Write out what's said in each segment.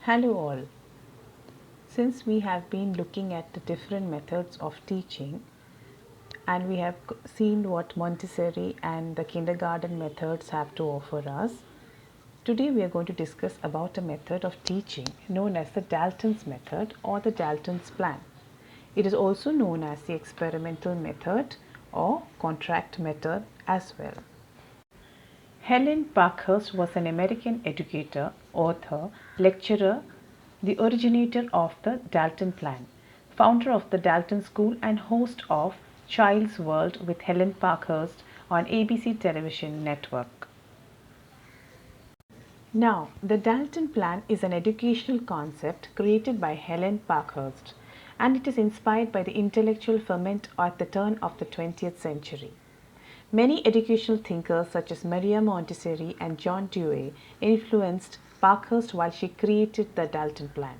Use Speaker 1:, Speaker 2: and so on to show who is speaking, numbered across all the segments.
Speaker 1: Hello all. Since we have been looking at the different methods of teaching and we have seen what Montessori and the kindergarten methods have to offer us, today we are going to discuss about a method of teaching known as the Dalton's method or the Dalton's plan. It is also known as the experimental method or contract method as well. Helen Parkhurst was an American educator, author, lecturer, the originator of the Dalton Plan, founder of the Dalton School and host of Child's World with Helen Parkhurst on ABC television network. Now, the Dalton Plan is an educational concept created by Helen Parkhurst, and it is inspired by the intellectual ferment at the turn of the 20th century. Many educational thinkers such as Maria Montessori and John Dewey influenced Parkhurst while she created the Dalton Plan.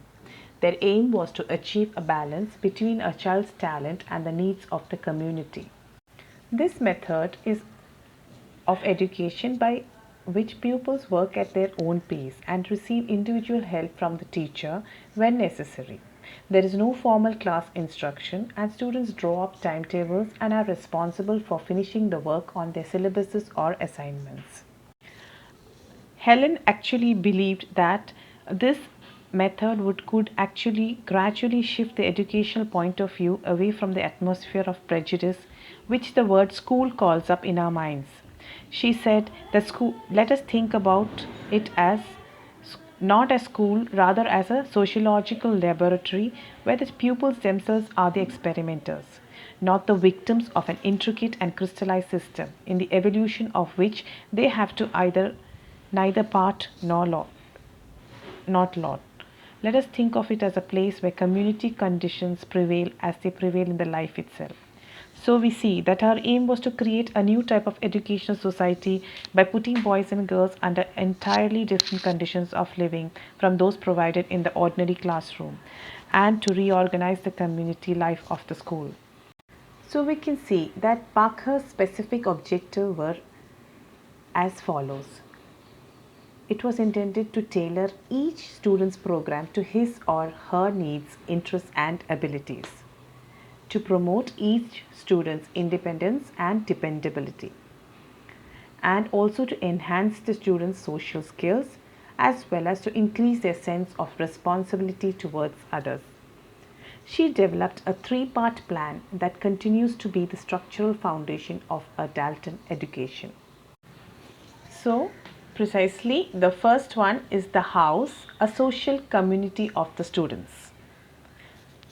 Speaker 1: Their aim was to achieve a balance between a child's talent and the needs of the community. This method is of education by which pupils work at their own pace and receive individual help from the teacher when necessary. There is no formal class instruction, and students draw up timetables and are responsible for finishing the work on their syllabuses or assignments. Helen actually believed that this method could actually gradually shift the educational point of view away from the atmosphere of prejudice which the word school calls up in our minds. She said that school, let us think about it as not as school, rather as a sociological laboratory where the pupils themselves are the experimenters, not the victims of an intricate and crystallized system in the evolution of which they have to either neither part nor not lot. Let us think of it as a place where community conditions prevail as they prevail in the life itself. So we see that our aim was to create a new type of educational society by putting boys and girls under entirely different conditions of living from those provided in the ordinary classroom, and to reorganize the community life of the school. So we can see that Parkhurst's specific objectives were as follows. It was intended to tailor each student's program to his or her needs, interests, and abilities, to promote each student's independence and dependability, and also to enhance the students' social skills as well as to increase their sense of responsibility towards others. She developed a three-part plan that continues to be the structural foundation of a Dalton education. So, precisely, the first one is the house, a social community of the students.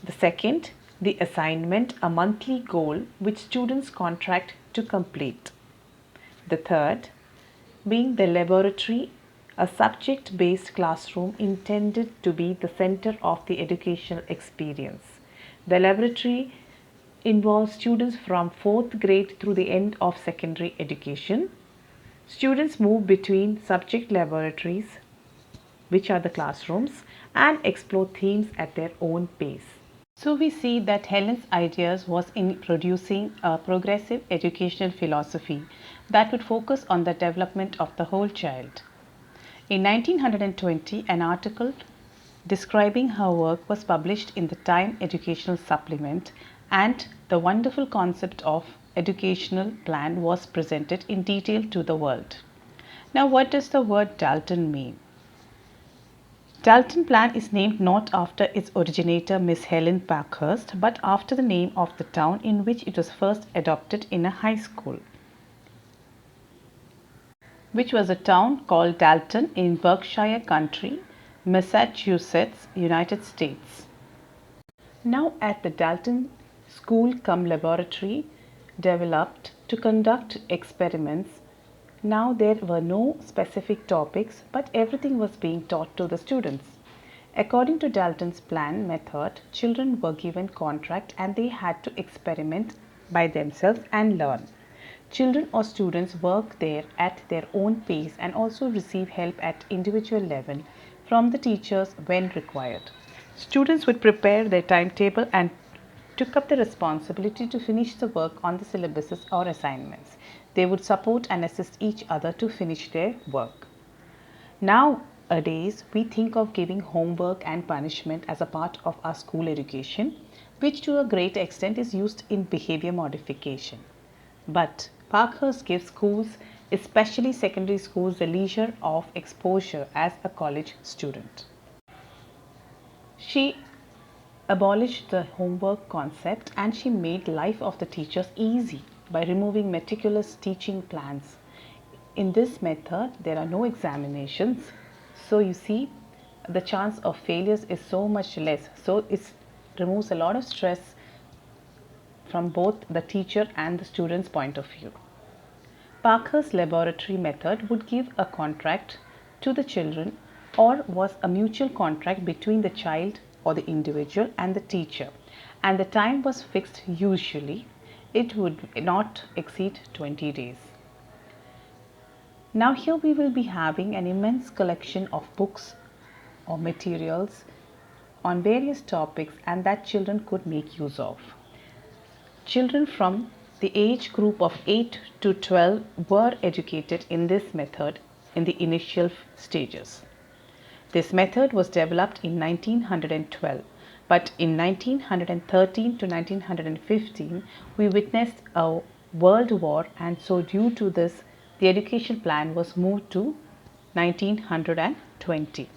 Speaker 1: The second, the assignment, a monthly goal which students contract to complete. The third, being the laboratory, a subject-based classroom intended to be the center of the educational experience. The laboratory involves students from 4th grade through the end of secondary education. Students move between subject laboratories, which are the classrooms, and explore themes at their own pace. So we see that Helen's ideas was in producing a progressive educational philosophy that would focus on the development of the whole child. In 1920, an article describing her work was published in the Time Educational Supplement, and the wonderful concept of educational plan was presented in detail to the world. Now, what does the word Dalton mean? Dalton Plan is named not after its originator, Miss Helen Parkhurst, but after the name of the town in which it was first adopted in a high school, which was a town called Dalton in Berkshire Country, Massachusetts, United States. Now at the Dalton School cum Laboratory developed to conduct experiments. Now there were no specific topics, but everything was being taught to the students. According to Dalton's plan method, children were given contract and they had to experiment by themselves and learn. Children or students work there at their own pace and also receive help at individual level from the teachers when required. Students would prepare their timetable and took up the responsibility to finish the work on the syllabuses or assignments. They would support and assist each other to finish their work. Now, Nowadays, we think of giving homework and punishment as a part of our school education, which to a great extent is used in behavior modification. But Parkhurst gives schools, especially secondary schools, the leisure of exposure as a college student. She abolished the homework concept and she made life of the teachers easy by removing meticulous teaching plans. In this method, there are no examinations. So you see, the chance of failures is so much less. So it removes a lot of stress from both the teacher and the student's point of view. Parker's laboratory method would give a contract to the children or was a mutual contract between the child or the individual and the teacher, and the time was fixed. Usually it would not exceed 20 days. Now here we will be having an immense collection of books or materials on various topics and that children could make use of. Children from the age group of 8 to 12 were educated in this method in the initial stages. This method was developed in 1912, but in 1913 to 1915 we witnessed a world war, and so due to this the education plan was moved to 1920.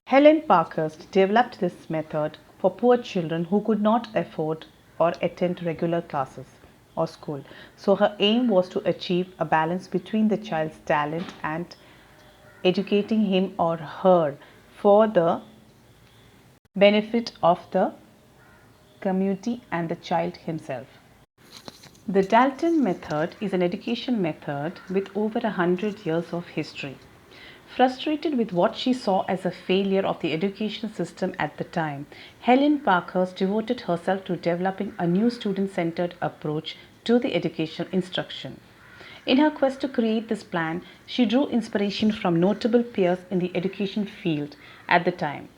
Speaker 1: Helen Parkhurst developed this method for poor children who could not afford or attend regular classes or school. So her aim was to achieve a balance between the child's talent and educating him or her for the benefit of the community and the child himself. The Dalton method is an education method with over 100 years of history. Frustrated with what she saw as a failure of the education system at the time, Helen Parkhurst devoted herself to developing a new student-centered approach to the educational instruction. In her quest to create this plan, she drew inspiration from notable peers in the education field at the time,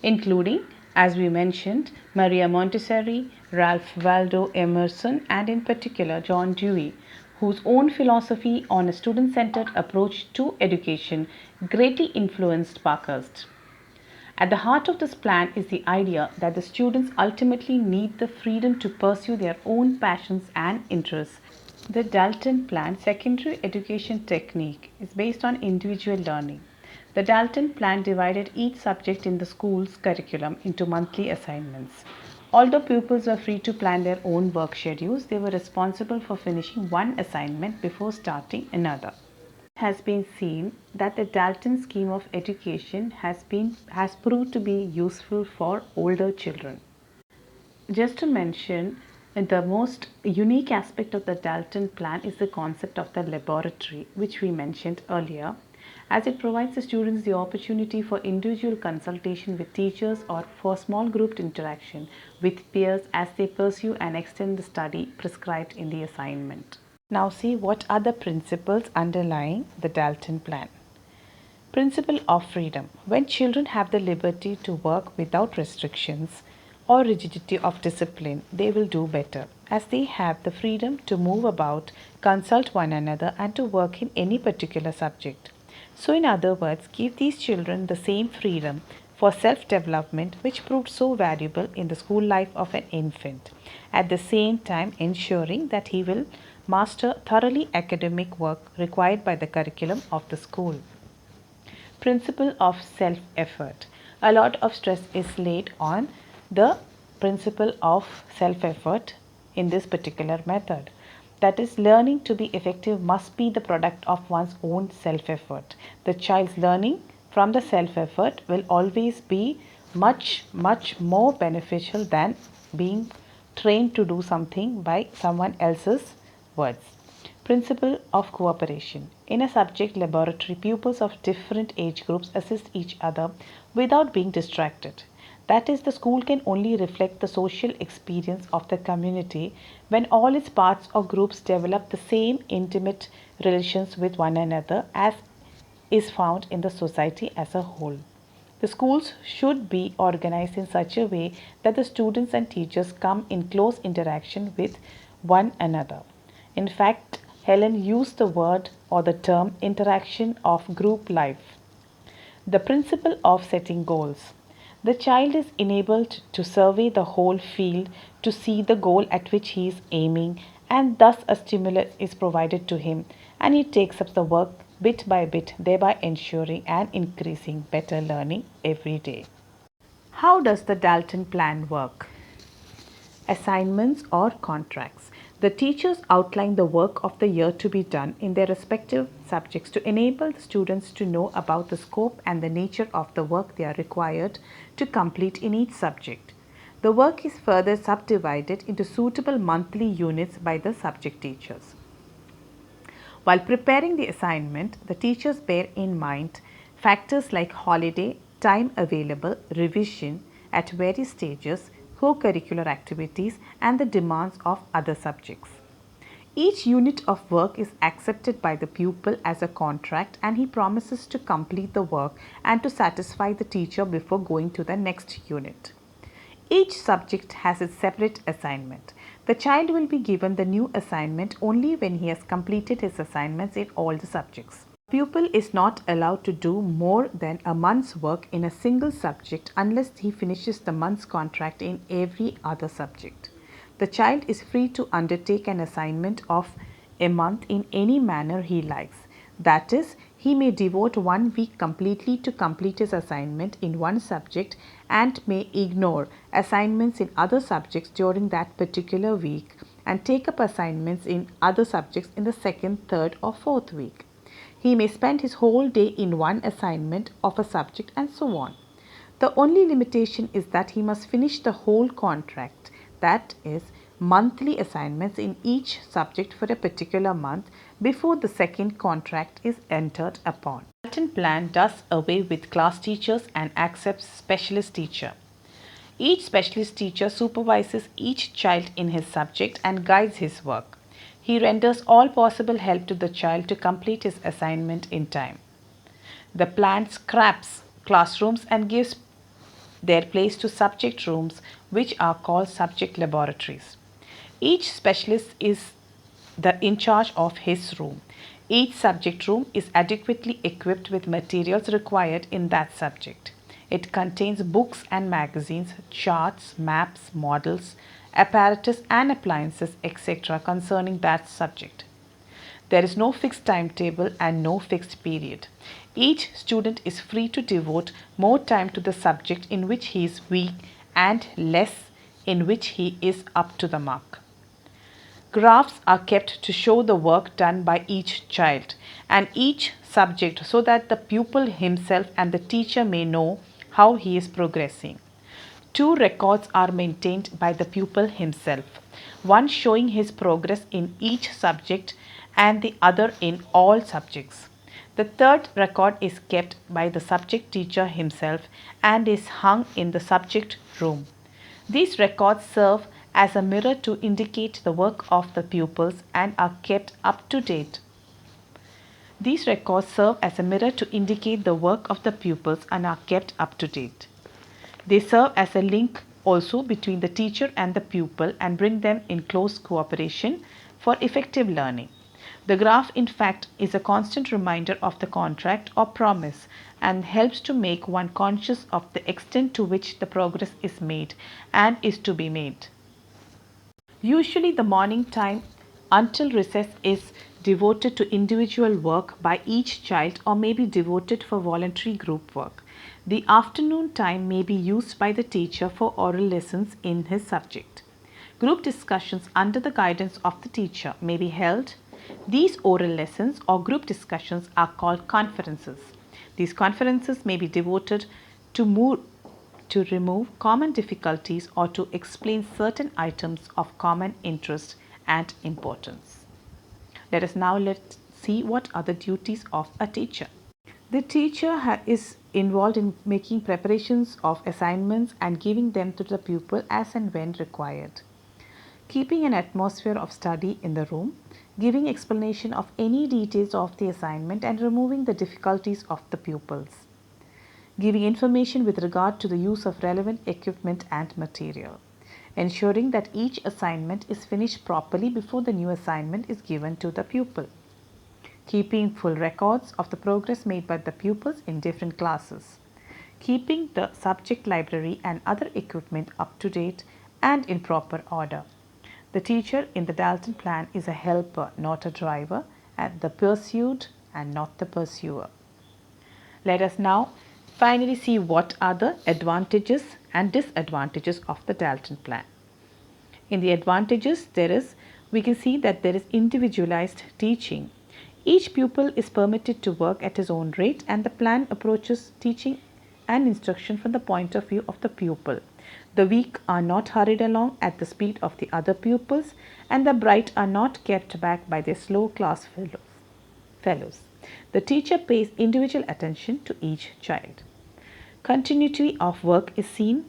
Speaker 1: including, as we mentioned, Maria Montessori, Ralph Waldo Emerson, and in particular John Dewey, whose own philosophy on a student-centered approach to education greatly influenced Parkhurst. At the heart of this plan is the idea that the students ultimately need the freedom to pursue their own passions and interests. The Dalton Plan secondary education technique is based on individual learning. The Dalton Plan divided each subject in the school's curriculum into monthly assignments. Although pupils were free to plan their own work schedules, they were responsible for finishing one assignment before starting another. It has been seen that the Dalton scheme of education has proved to be useful for older children. Just to mention, the most unique aspect of the Dalton Plan is the concept of the laboratory, which we mentioned earlier, as it provides the students the opportunity for individual consultation with teachers or for small group interaction with peers as they pursue and extend the study prescribed in the assignment. Now see what are the principles underlying the Dalton Plan. Principle of freedom. When children have the liberty to work without restrictions or rigidity of discipline, they will do better, as they have the freedom to move about, consult one another, and to work in any particular subject. So, in other words, give these children the same freedom for self-development which proved so valuable in the school life of an infant, at the same time ensuring that he will master thoroughly academic work required by the curriculum of the school. Principle of self-effort. A lot of stress is laid on the principle of self-effort in this particular method. That is, learning to be effective must be the product of one's own self-effort. The child's learning from the self-effort will always be much more beneficial than being trained to do something by someone else's words. Principle of cooperation. In a subject laboratory, pupils of different age groups assist each other without being distracted. That is, the school can only reflect the social experience of the community when all its parts or groups develop the same intimate relations with one another as is found in the society as a whole. The schools should be organized in such a way that the students and teachers come in close interaction with one another. In fact, Helen used the word or the term interaction of group life. The principle of setting goals. The child is enabled to survey the whole field to see the goal at which he is aiming, and thus a stimulus is provided to him, and he takes up the work bit by bit, thereby ensuring and increasing better learning every day. How does the Dalton Plan work? Assignments or contracts. The teachers outline the work of the year to be done in their respective subjects to enable the students to know about the scope and the nature of the work they are required to complete in each subject. The work is further subdivided into suitable monthly units by the subject teachers. While preparing the assignment, the teachers bear in mind factors like holiday, time available, revision at various stages, co-curricular activities, and the demands of other subjects. Each unit of work is accepted by the pupil as a contract, and he promises to complete the work and to satisfy the teacher before going to the next unit. Each subject has its separate assignment. The child will be given the new assignment only when he has completed his assignments in all the subjects. Pupil is not allowed to do more than a month's work in a single subject unless he finishes the month's contract in every other subject. The child is free to undertake an assignment of a month in any manner he likes. That is, he may devote 1 week completely to complete his assignment in one subject and may ignore assignments in other subjects during that particular week and take up assignments in other subjects in the second, third, or fourth week. He may spend his whole day in one assignment of a subject and so on. The only limitation is that he must finish the whole contract, that is, monthly assignments in each subject for a particular month before the second contract is entered upon. Dalton Plan does away with class teachers and accepts specialist teacher. Each specialist teacher supervises each child in his subject and guides his work. He renders all possible help to the child to complete his assignment in time. The plan scraps classrooms and gives their place to subject rooms, which are called subject laboratories. Each specialist is in charge of his room. Each subject room is adequately equipped with materials required in that subject. It contains books and magazines, charts, maps, models, apparatus and appliances, etc. concerning that subject. There is no fixed timetable and no fixed period. Each student is free to devote more time to the subject in which he is weak and less in which he is up to the mark. Graphs are kept to show the work done by each child and each subject so that the pupil himself and the teacher may know how he is progressing. 2 records are maintained by the pupil himself, one showing his progress in each subject and the other in all subjects. The third record is kept by the subject teacher himself and is hung in the subject room. These records serve as a mirror to indicate the work of the pupils and are kept up to date. These records serve as a mirror to indicate the work of the pupils and are kept up to date. They serve as a link also between the teacher and the pupil and bring them in close cooperation for effective learning. The graph, in fact, is a constant reminder of the contract or promise and helps to make one conscious of the extent to which the progress is made and is to be made. Usually, the morning time until recess is devoted to individual work by each child or may be devoted for voluntary group work. The afternoon time may be used by the teacher for oral lessons in his subject. Group discussions under the guidance of the teacher may be held. These oral lessons or group discussions are called conferences. These conferences may be devoted to remove common difficulties or to explain certain items of common interest and importance. Let us now see what are the duties of a teacher. The teacher is involved in making preparations of assignments and giving them to the pupil as and when required. Keeping an atmosphere of study in the room, giving explanation of any details of the assignment and removing the difficulties of the pupils. Giving information with regard to the use of relevant equipment and material. Ensuring that each assignment is finished properly before the new assignment is given to the pupil. keeping full records of the progress made by the pupils in different classes, keeping the subject library and other equipment up to date and in proper order. The teacher in the Dalton Plan is a helper, not a driver, and the pursued and not the pursuer. Let us now finally see what are the advantages and disadvantages of the Dalton Plan. In the advantages, we can see that there is individualized teaching. Each pupil is permitted to work at his own rate, and the plan approaches teaching and instruction from the point of view of the pupil. The weak are not hurried along at the speed of the other pupils, and the bright are not kept back by their slow class fellows. The teacher pays individual attention to each child. Continuity of work is seen.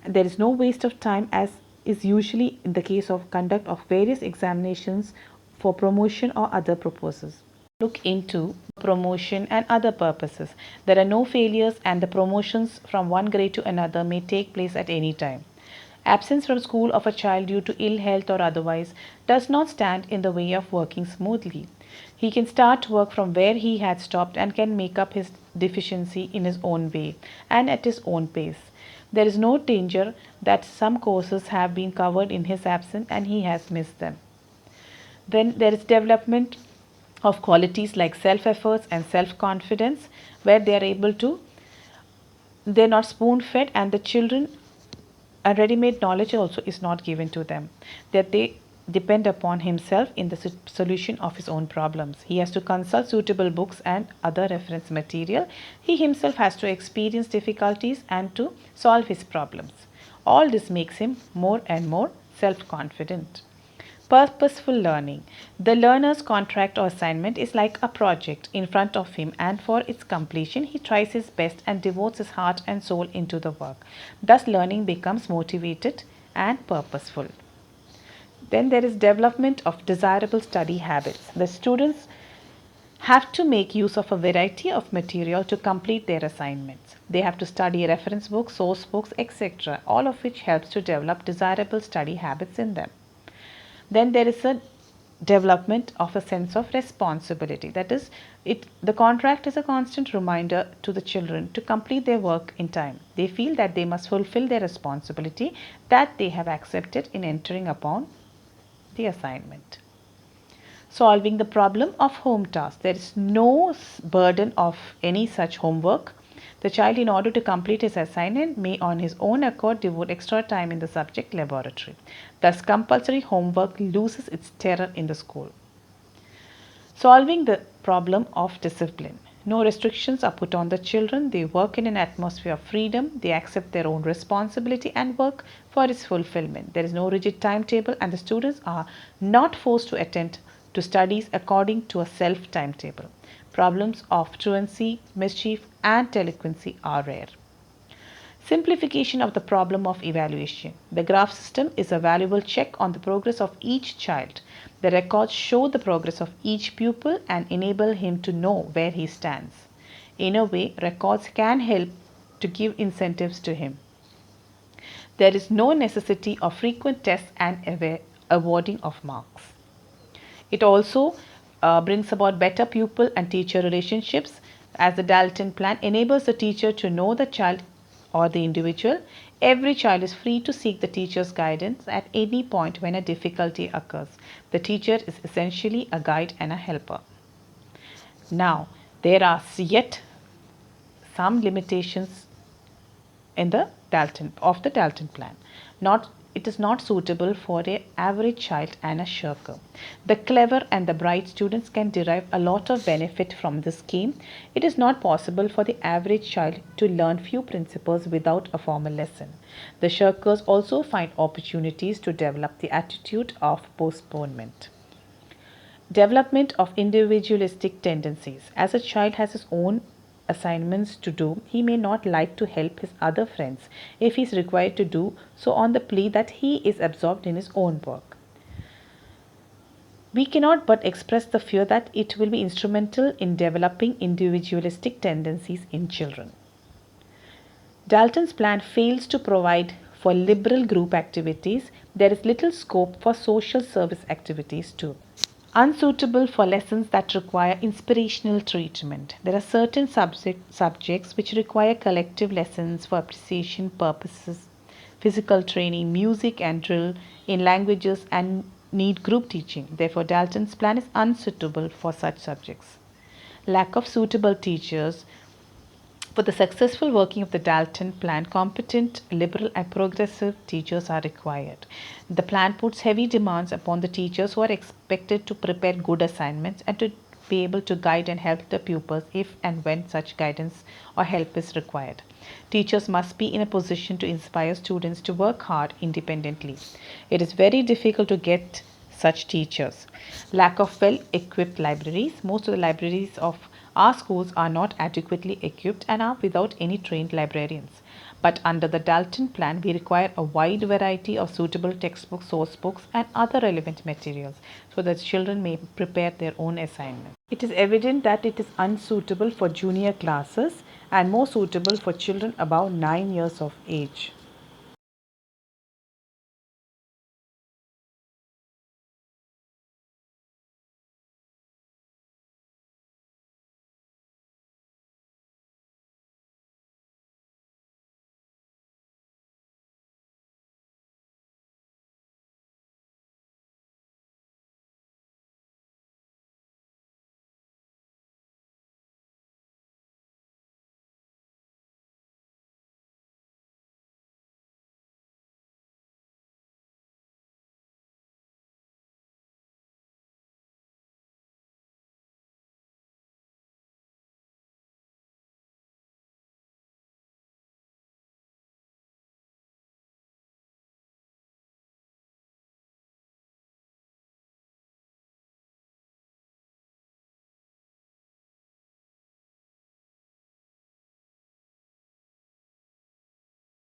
Speaker 1: There is no waste of time, as is usually in the case of conduct of various examinations for promotion or other purposes. Look into promotion and other purposes. There are no failures, and the promotions from one grade to another may take place at any time. Absence from school of a child due to ill health or otherwise does not stand in the way of working smoothly. He can start work from where he had stopped and can make up his deficiency in his own way and at his own pace. There is no danger that some courses have been covered in his absence and he has missed them. Then there is development of qualities like self-efforts and self-confidence, where they are able to, they're not spoon-fed, and the children, a ready-made knowledge also is not given to them, that they depend upon himself in the solution of his own problems. He has to consult suitable books and other reference material. He himself has to experience difficulties and to solve his problems. All this makes him more and more self-confident. Purposeful learning. The learner's contract or assignment is like a project in front of him, and for its completion he tries his best and devotes his heart and soul into the work. Thus learning becomes motivated and purposeful. Then there is development of desirable study habits. The students have to make use of a variety of material to complete their assignments. They have to study reference books, source books, etc., all of which helps to develop desirable study habits in them. Then there is a development of a sense of responsibility. That is, the contract is a constant reminder to the children to complete their work in time. They feel that they must fulfill their responsibility that they have accepted in entering upon the assignment. Solving the problem of home tasks. There is no burden of any such homework. The child, in order to complete his assignment, may on his own accord devote extra time in the subject laboratory. Thus, compulsory homework loses its terror in the school. Solving the problem of discipline. No restrictions are put on the children. They work in an atmosphere of freedom. They accept their own responsibility and work for its fulfillment. There is no rigid timetable, and the students are not forced to attend to studies according to a self-timetable. Problems of truancy, mischief, and delinquency are rare. Simplification of the problem of evaluation. The graph system is a valuable check on the progress of each child. The records show the progress of each pupil and enable him to know where he stands. In a way, records can help to give incentives to him. There is no necessity of frequent tests and awarding of marks. It also brings about better pupil and teacher relationships, as the Dalton Plan enables the teacher to know the child or the individual. Every child is free to seek the teacher's guidance at any point when a difficulty occurs. The teacher is essentially a guide and a helper. Now, there are yet some limitations in the Dalton Plan. It is not suitable for an average child and a shirker. The clever and the bright students can derive a lot of benefit from this scheme. It is not possible for the average child to learn few principles without a formal lesson. The shirkers also find opportunities to develop the attitude of postponement. Development of individualistic tendencies. As a child has his own assignments to do, he may not like to help his other friends if he is required to do so on the plea that he is absorbed in his own work. We cannot but express the fear that it will be instrumental in developing individualistic tendencies in children. Dalton's plan fails to provide for liberal group activities. There is little scope for social service activities too. Unsuitable for lessons that require inspirational treatment. There are certain subjects which require collective lessons for appreciation purposes, physical training, music and drill in languages, and need group teaching. Therefore, Dalton's plan is unsuitable for such subjects. Lack of suitable teachers. For the successful working of the Dalton Plan, competent, liberal, and progressive teachers are required. The plan puts heavy demands upon the teachers who are expected to prepare good assignments and to be able to guide and help the pupils if and when such guidance or help is required. Teachers must be in a position to inspire students to work hard independently. It is very difficult to get such teachers. Lack of well equipped libraries. Most of the libraries of our schools are not adequately equipped and are without any trained librarians. But under the Dalton Plan, we require a wide variety of suitable textbooks, source books, and other relevant materials so that children may prepare their own assignments. It is evident that it is unsuitable for junior classes and more suitable for children above 9 years of age.